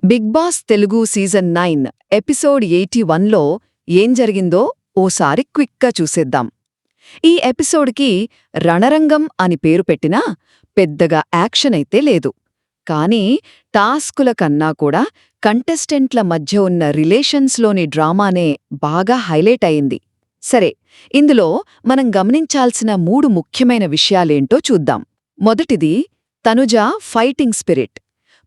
Big Boss Telugu season 9 episode 81లో ఏం జరిగిందో ఓసారి క్విక్గా చూసేద్దాం. ఈ ఎపిసోడ్కి రణరంగం అని పేరు పెట్టినా పెద్దగా యాక్షన్ అయితే లేదు. కానీ టాస్కుల కన్నా కూడా కంటెస్టెంట్ల మధ్య ఉన్న రిలేషన్స్లోని డ్రామానే బాగా హైలైట్ అయింది. సరే, ఇందులో మనం గమనించాల్సిన 3 ముఖ్యమైన విషయాలేంటో చూద్దాం. మొదటిది, తనుజ ఫైటింగ్ స్పిరిట్.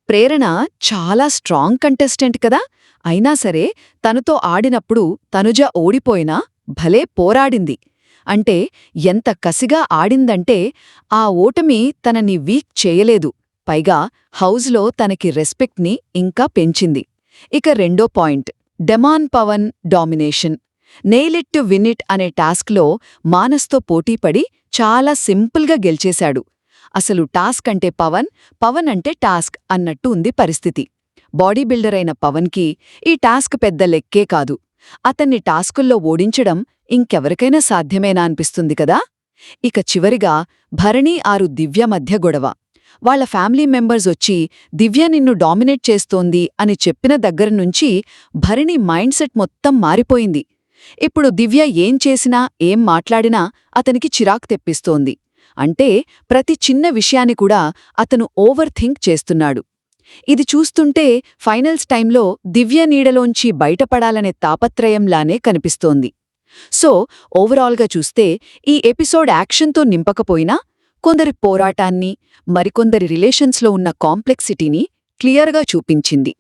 ప్రేరణ చాలా స్ట్రాంగ్ కంటెస్టెంట్ కదా, అయినా సరే తనతో ఆడినప్పుడు తనుజ ఓడిపోయినా భలే పోరాడింది. అంటే ఎంత కసిగా ఆడిందంటే ఆ ఓటమి తనని వీక్ చేయలేదు, పైగా హౌజ్లో తనకి రెస్పెక్ట్ని ఇంకా పెంచింది. ఇక రెండో point, demon Pawan domination. Nail to win it అనే టాస్క్లో మానస్తో పోటీపడి చాలా సింపుల్గా గెలిచేశాడు. అసలు టాస్క్ అంటే పవన్, పవన్ అంటే టాస్క్ అన్నట్టు ఉంది పరిస్థితి. బాడీ బిల్డర్ అయిన పవన్కి ఈ టాస్క్ పెద్ద లెక్కే కాదు. అతన్ని టాస్కుల్లో ఓడించడం ఇంకెవరికైనా సాధ్యమేనా అనిపిస్తుంది కదా. ఇక చివరిగా భరణి ఆరు దివ్య మధ్య గొడవ. వాళ్ల ఫ్యామిలీ మెంబర్స్ వచ్చి దివ్య నిన్ను డామినేట్ చేస్తోంది అని చెప్పిన దగ్గరనుంచి భరణి మైండ్ సెట్ మొత్తం మారిపోయింది. ఇప్పుడు దివ్య ఏం చేసినా ఏం మాట్లాడినా అతనికి చిరాకు తెప్పిస్తోంది. అంటే ప్రతి చిన్న విషయాన్ని కూడా అతను ఓవర్ థింక్ చేస్తున్నాడు. ఇది చూస్తుంటే ఫైనల్స్ టైంలో దివ్య నీడలోంచి బయటపడాలనే తాపత్రయంలానే కనిపిస్తోంది. సో ఓవరాల్గా చూస్తే ఈ ఎపిసోడ్ యాక్షన్తో నింపకపోయినా కొందరి పోరాటాన్ని, మరికొందరి రిలేషన్స్లో ఉన్న కాంప్లెక్సిటీని క్లియర్గా చూపించింది.